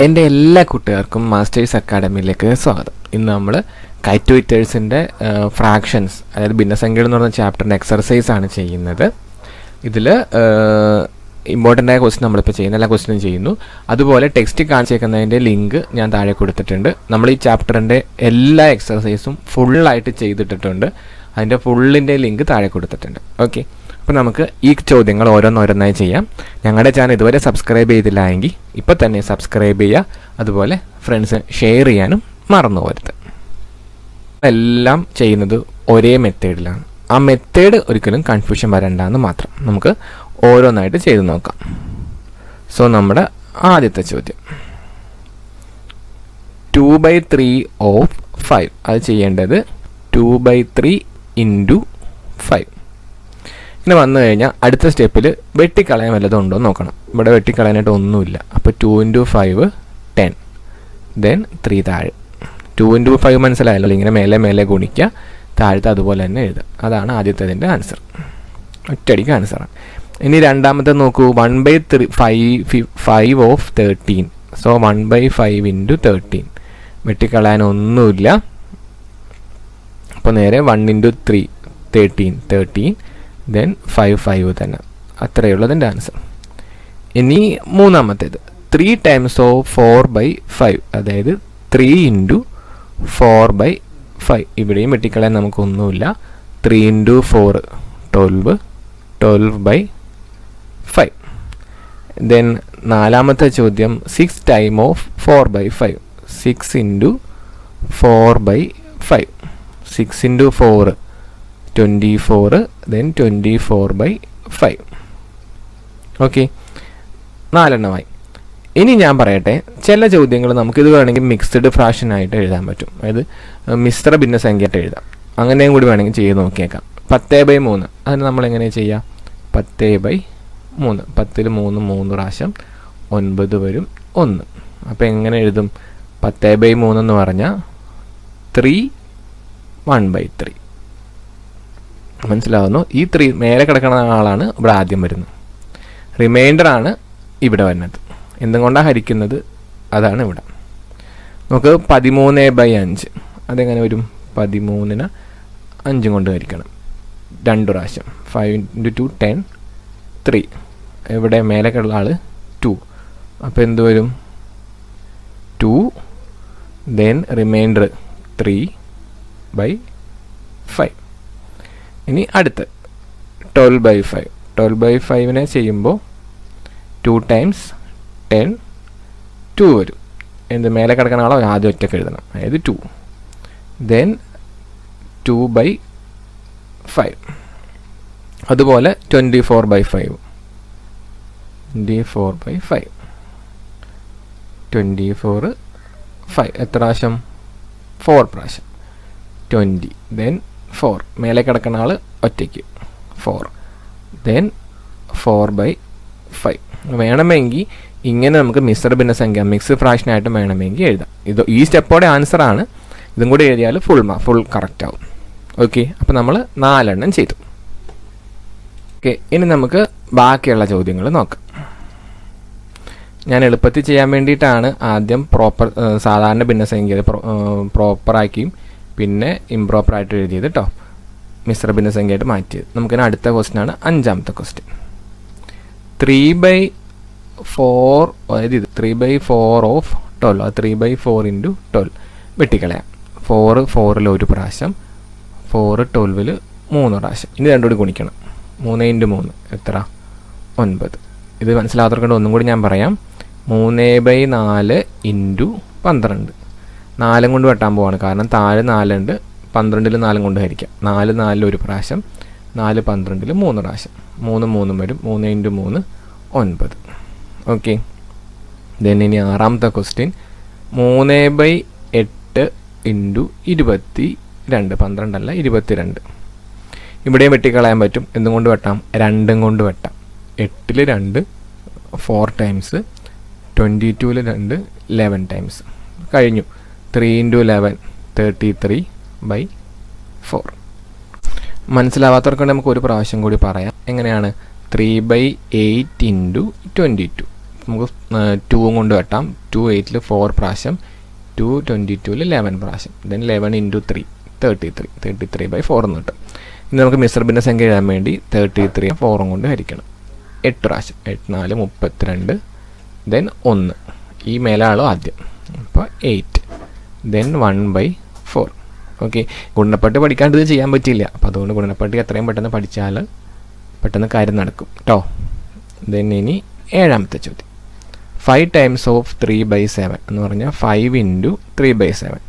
എൻ്റെ എല്ലാ കൂട്ടുകാർക്കും മാസ്റ്റേഴ്സ് അക്കാഡമിയിലേക്ക് സ്വാഗതം. ഇന്ന് നമ്മൾ കൈറ്റുവിറ്റേഴ്സിൻ്റെ ഫ്രാക്ഷൻസ്, അതായത് ഭിന്നസംഖ്യകൾ എന്ന് പറഞ്ഞ ചാപ്റ്ററിൻ്റെ എക്സർസൈസ് ആണ് ചെയ്യുന്നത്. ഇതിൽ ഇമ്പോർട്ടൻ്റ് ആയ ക്വസ്റ്റ്യൻ നമ്മളിപ്പോൾ ചെയ്യുന്ന എല്ലാ ക്വസ്റ്റ്യനും ചെയ്യുന്നു. അതുപോലെ ടെക്സ്റ്റ് കാണിച്ചേക്കുന്നതിൻ്റെ ലിങ്ക് ഞാൻ താഴെ കൊടുത്തിട്ടുണ്ട്. നമ്മൾ ഈ ചാപ്റ്ററിൻ്റെ എല്ലാ എക്സർസൈസും ഫുള്ളായിട്ട് ചെയ്തിട്ടിട്ടുണ്ട്. അതിൻ്റെ ഫുള്ളിൻ്റെ ലിങ്ക് താഴെ കൊടുത്തിട്ടുണ്ട്. ഓക്കെ, അപ്പോൾ നമുക്ക് ഈ ചോദ്യങ്ങൾ ഓരോന്നോരോന്നായി ചെയ്യാം. ഞങ്ങളുടെ ചാനൽ ഇതുവരെ സബ്സ്ക്രൈബ് ചെയ്തില്ല എങ്കിൽ ഇപ്പോൾ തന്നെ സബ്സ്ക്രൈബ് ചെയ്യുക. അതുപോലെ ഫ്രണ്ട്സ് ഷെയർ ചെയ്യാനും മറന്നു പോരുത്. എല്ലാം ചെയ്യുന്നത് ഒരേ മെത്തേഡിലാണ്. ആ മെത്തേഡ് ഒരിക്കലും കൺഫ്യൂഷൻ വരണ്ടെന്ന് മാത്രം. നമുക്ക് ഓരോന്നായിട്ട് ചെയ്ത് നോക്കാം. സോ നമ്മുടെ ആദ്യത്തെ ചോദ്യം 2/3 ഓഫ് 5. അത് ചെയ്യേണ്ടത് 2/3 ഇൻറ്റു 5. ഇങ്ങനെ വന്നു കഴിഞ്ഞാൽ അടുത്ത സ്റ്റെപ്പിൽ വെട്ടിക്കളയാൻ വല്ലതും ഉണ്ടോ എന്ന് നോക്കണം. ഇവിടെ വെട്ടിക്കളയാനായിട്ട് ഒന്നുമില്ല. അപ്പോൾ 2 × 5 10, ദെൻ 3 താഴെ. 2 × 5 മനസ്സിലായല്ലോ. ഇങ്ങനെ മേലെ മേലെ ഗുണിക്കുക, താഴത്തെ അതുപോലെ തന്നെ എഴുതുക. അതാണ് ആദ്യത്തേതിൻ്റെ ആൻസർ. ഒറ്റയടിക്ക് ആൻസറാണ്. ഇനി രണ്ടാമത്തെ നോക്കൂ. 1/5 ഓഫ് 13. So 1/5 into 13. വെട്ടിക്കളയാനൊന്നുമില്ല. അപ്പോൾ നേരെ 1 × 3 13, ദെൻ 5 തന്നെ. അത്രയേ ഉള്ളതിൻ്റെ ആൻസർ. ഇനി മൂന്നാമത്തേത് 3 ടൈംസ് ഓഫ് 4/5, അതായത് 3 × 4/5. ഇവിടെയും വെട്ടിക്കളയാൻ നമുക്കൊന്നുമില്ല. 3 × 4 12/5. ദെൻ നാലാമത്തെ ചോദ്യം 6 ടൈം ഓഫ് 4/5. 6 × 4/5. 6 × 4 24, ദെൻ 24/5. ഓക്കെ, 4 ഇനി ഞാൻ പറയട്ടെ, ചില ചോദ്യങ്ങൾ നമുക്കിത് വേണമെങ്കിൽ മിക്സ്ഡ് ഫ്രാക്ഷൻ ആയിട്ട് എഴുതാൻ പറ്റും. അതായത് മിശ്ര ഭിന്നസംഖ്യയായിട്ട് എഴുതാം. അങ്ങനെയും കൂടി വേണമെങ്കിൽ ചെയ്ത് നോക്കിയേക്കാം. 10/3. അതിന് നമ്മളെങ്ങനെ ചെയ്യാം? 10/3. 10ൽ 3 പ്രാവശ്യം 9 വരും 1. അപ്പോൾ എങ്ങനെ എഴുതും? 10/3 എന്ന് പറഞ്ഞാൽ 3 1/3. മനസ്സിലാവുന്നു? ഈ 3 മേലെ കിടക്കുന്ന ആളാണ് ഇവിടെ ആദ്യം വരുന്നത്. റിമൈൻഡർ ആണ് ഇവിടെ വരുന്നത്. എന്തുകൊണ്ടാണ് ഹരിക്കുന്നത്? അതാണ് ഇവിടെ. നമുക്ക് 13/5. അതെങ്ങനെ വരും? 13നെ 5 കൊണ്ട് ഹരിക്കണം 2 പ്രാവശ്യം. 5 × 2 10, 3. ഇവിടെ മേലെ കിടന്ന ആൾ 2. അപ്പോൾ എന്ത് വരും? 2, ദെൻ റിമൈൻഡർ 3/5. ഇനി അടുത്ത് 12/5. 12/5നെ ചെയ്യുമ്പോൾ 2 ടൈംസ് 10 2 വരും. എന്ത് മേലെ കിടക്കുന്ന ആളോ ആദ്യം ഒറ്റയ്ക്ക് എഴുതണം, അതായത് 2. ദെൻ 2/5. അതുപോലെ 24/5. 24/5. 24/5 എത്ര പ്രാവശ്യം? 4 പ്രാവശ്യം. 20, ദെൻ 4. മേലെ കിടക്കുന്ന ആൾ ഒറ്റയ്ക്ക് 4, ദെൻ 4/5. വേണമെങ്കിൽ ഇങ്ങനെ നമുക്ക് മിശ്ര ഭിന്നസംഖ്യ മിക്സ് ഫ്രാക്ഷനായിട്ട് വേണമെങ്കിൽ എഴുതാം. ഇത് ഈ സ്റ്റെപ്പോടെ ആൻസറാണ്. ഇതും കൂടി എഴുതിയാൽ ഫുൾ കറക്റ്റ് ആവും. ഓക്കെ, അപ്പോൾ നമ്മൾ 4 ചെയ്തു. ഓക്കെ, ഇനി നമുക്ക് ബാക്കിയുള്ള ചോദ്യങ്ങൾ നോക്കാം. ഞാൻ എളുപ്പത്തിൽ ചെയ്യാൻ വേണ്ടിയിട്ടാണ് ആദ്യം സാധാരണ ഭിന്നസംഖ്യ പ്രോപ്പറാക്കിയും പിന്നെ ഇംപ്രോപ്പറായിട്ട് എഴുതിയത് കേട്ടോ. മിശ്ര ഭിന്നസംഖ്യയായിട്ട് മാറ്റിയത്. നമുക്കിനി അടുത്ത ക്വസ്റ്റ്യനാണ് 5ാമത്തെ ക്വസ്റ്റ്യൻ. 3/4, അതായത് ഇത് 3/4 ഓഫ് 12. അത് 3/4 × 12 വെട്ടിക്കളയാം. 4 4ൽ 1 പ്രാവശ്യം, 4 12ൽ 3 പ്രാവശ്യം. ഇനി രണ്ടും കൂടി ഗുണിക്കണം. 3 × 3 എത്ര? 9. ഇത് മനസ്സിലാത്തവർക്കൊണ്ട് ഒന്നും കൂടി ഞാൻ പറയാം. 3/4 × 12. 4 കൊണ്ട് വെട്ടാൻ പോവാണ്. കാരണം താഴെ 4 ഉണ്ട്. 12ൽ 4 കൊണ്ട് ഹരിക്കാം. 4 4ൽ 1 പ്രാവശ്യം, 4 12ൽ 3 പ്രാവശ്യം. 3 3 വരും. 3 × 3 9. ഓക്കെ, ദെൻ ഇനി 6ാമത്തെ ക്വസ്റ്റ്യൻ 3/8 × 22. 12 അല്ല 22. ഇവിടെയും വെട്ടിക്കളയാൻ പറ്റും. എന്തും കൊണ്ട് വെട്ടാം? 2 കൊണ്ട് വെട്ടാം. 8ൽ 2 4 ടൈംസ്, 22ൽ 2 11 ടൈംസ്. കഴിഞ്ഞു. 3 × 11 33/4. മനസ്സിലാവാത്തവർക്ക് നമുക്ക് ഒരു പ്രാവശ്യം കൂടി പറയാം. എങ്ങനെയാണ്? 3/8 × 22. നമുക്ക് 2 കൊണ്ട് വെട്ടാം. 2 8 4 പ്രാവശ്യം, 2 22 11 പ്രാവശ്യം. ദെൻ 11 × 3 33, 33/4 എന്ന് കിട്ടും. ഇനി നമുക്ക് മിശ്ര ഭിന്നസംഖ്യ എഴുതാൻ വേണ്ടി 33 4 കൊണ്ട് ഹരിക്കണം. 8 പ്രാവശ്യം, 8 4 32, ദെൻ 1 ഈ മേലാളോ ആദ്യം, അപ്പോൾ 8, ദെൻ 1/4. ഓക്കെ, ഗുണനപ്പട്ടി പഠിക്കാണ്ട് ഇത് ചെയ്യാൻ പറ്റില്ല. അപ്പോൾ അതുകൊണ്ട് ഗുണനപ്പട്ടി എത്രയും പെട്ടെന്ന് പഠിച്ചാൽ പെട്ടെന്ന് കാര്യം നടക്കും കേട്ടോ. ദെൻ ഇനി 7ാമത്തെ ചോദ്യം. 5 ടൈംസ് ഓഫ് 3/7 എന്ന് പറഞ്ഞാൽ 5 × 3/7.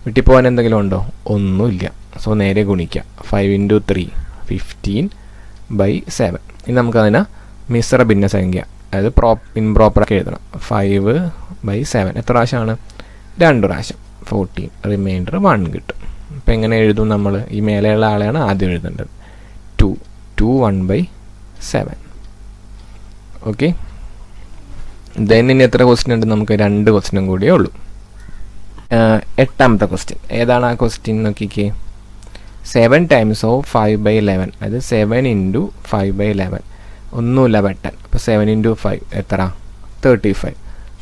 വിട്ടിപ്പോകാൻ എന്തെങ്കിലും ഉണ്ടോ? ഒന്നുമില്ല. സോ നേരെ ഗുണിക്കുക. 5 × 3 15/7. ഇനി നമുക്കതിനെ മിശ്ര ഭിന്നസംഖ്യ, അതായത് ഇംപ്രോപ്പറാക്കി എഴുതണം. 5/7 എത്ര പ്രാവശ്യമാണ്? 2 പ്രാവശ്യം, 14. റിമൈൻഡർ 1 കിട്ടും. അപ്പോൾ എങ്ങനെ എഴുതും നമ്മൾ? ഈ മേലെയുള്ള ആളെയാണ് ആദ്യം എഴുതേണ്ടത്. 2 1/7. ഓക്കെ, ദെൻ ഇനി എത്ര ക്വസ്റ്റ്യൻ ഉണ്ട്? നമുക്ക് 2 ക്വസ്റ്റ്യനും കൂടിയേ ഉള്ളൂ. 8ാമത്തെ ക്വസ്റ്റ്യൻ. ഏതാണ് ആ ക്വസ്റ്റ്യൻ നോക്കിക്കേ. 7 ടൈംസ് ഓഫ് 5/11, അതായത് 7 × 5/11. ഒന്നുമില്ല വെട്ടാൻ. അപ്പോൾ 7 × 5 എത്ര? 35.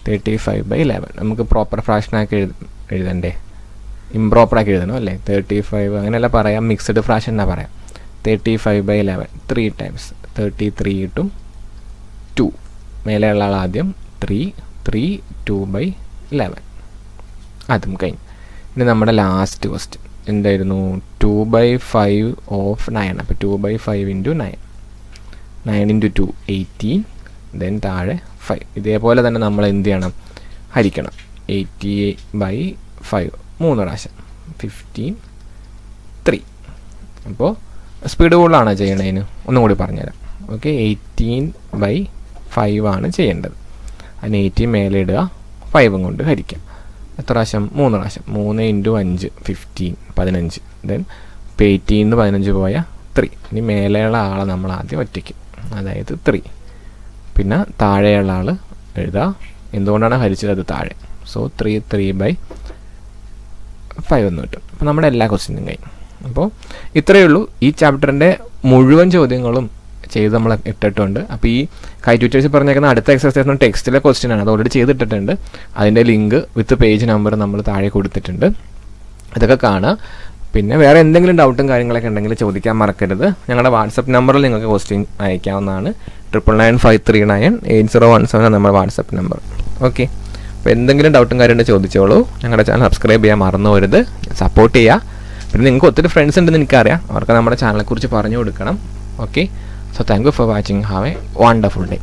35/11. നമുക്ക് പ്രോപ്പർ ഫ്രാക്ഷനാക്കി എഴുതണ്ടേ? ഇംപ്രോപ്പറാക്കി എഴുതണം അല്ലേ? 35 അങ്ങനെയല്ല പറയാം, മിക്സ്ഡ് ഫ്രാക്ഷൻ എന്നാ പറയാം. 35/11 3 ടൈംസ് 33 കിട്ടും. 2 മേലെയുള്ള ആൾ ആദ്യം 3 3 2/11. അതും കഴിഞ്ഞു. ഇനി നമ്മുടെ ലാസ്റ്റ് ക്വസ്റ്റ്യൻ എന്തായിരുന്നു? 2/5 ഓഫ് 9. അപ്പോൾ 2/5 × 9. 9 × 2 18, ദെൻ താഴെ 5. ഇതേപോലെ തന്നെ നമ്മൾ എന്ത് ചെയ്യണം? ഹരിക്കണം. 80/5 3 പ്രാവശ്യം, 15 3. അപ്പോൾ സ്പീഡ് കൂടുതലാണ് ചെയ്യണതിന്. ഒന്നും കൂടി പറഞ്ഞുതരാം. ഓക്കെ, 18/5 ആണ് ചെയ്യേണ്ടത്. അതിന് 18 മേലെ ഇടുക, 5 കൊണ്ട് ഹരിക്കുക. എത്ര പ്രാവശ്യം? 3 പ്രാവശ്യം. 3 × 5 15 15. ദെൻ 18 15 പോയാൽ 3. ഇനി മേലെയുള്ള ആളെ നമ്മൾ ആദ്യം ഒറ്റയ്ക്ക്, അതായത് 3. പിന്നെ താഴെയുള്ള ആൾ എഴുതുക. എന്തുകൊണ്ടാണ് ഹരിച്ചത്? അത് താഴെ. സോ 3 3/5 എന്ന് കിട്ടും. അപ്പോൾ നമ്മുടെ എല്ലാ ക്വസ്റ്റ്യനും കഴിഞ്ഞു. അപ്പോൾ ഇത്രയേ ഉള്ളൂ. ഈ ചാപ്റ്ററിൻ്റെ മുഴുവൻ ചോദ്യങ്ങളും ചെയ്ത് നമ്മൾ ഇട്ടിട്ടുണ്ട്. അപ്പോൾ ഈ കൈറ്റ്യൂറ്റേഴ്സ് പറഞ്ഞേക്കുന്ന അടുത്ത എക്സസൈസ് ടെക്സ്റ്റിലെ ക്വസ്റ്റ്യൻ ആണ്. അത് ഓൾറെഡി ചെയ്തിട്ടിട്ടുണ്ട്. അതിൻ്റെ ലിങ്ക് വിത്ത് പേജ് നമ്പർ നമ്മൾ താഴെ കൊടുത്തിട്ടുണ്ട്. ഇതൊക്കെ കാണുക. പിന്നെ വേറെ എന്തെങ്കിലും ഡൗട്ടും കാര്യങ്ങളൊക്കെ ഉണ്ടെങ്കിൽ ചോദിക്കാൻ മറക്കരുത്. ഞങ്ങളുടെ വാട്സപ്പ് നമ്പറിൽ നിങ്ങൾക്ക് ക്വസ്റ്റ്യൻ അയക്കാവുന്നതാണ്. 9995398017 നമ്മുടെ വാട്സപ്പ് നമ്പർ. ഓക്കെ, അപ്പോൾ എന്തെങ്കിലും ഡൗട്ടും കാര്യമുണ്ടെങ്കിൽ ചോദിച്ചോളൂ. ഞങ്ങളുടെ ചാനൽ സബ്സ്ക്രൈബ് ചെയ്യാൻ മറന്നു പോകരുത്. സപ്പോർട്ട് ചെയ്യുക. പിന്നെ നിങ്ങൾക്ക് ഒത്തിരി ഫ്രണ്ട്സ് ഉണ്ടെന്ന് എനിക്കറിയാം. അവർക്ക് നമ്മുടെ ചാനലിനെക്കുറിച്ച് പറഞ്ഞു കൊടുക്കണം. Okay, so thank you for watching. Have a wonderful day.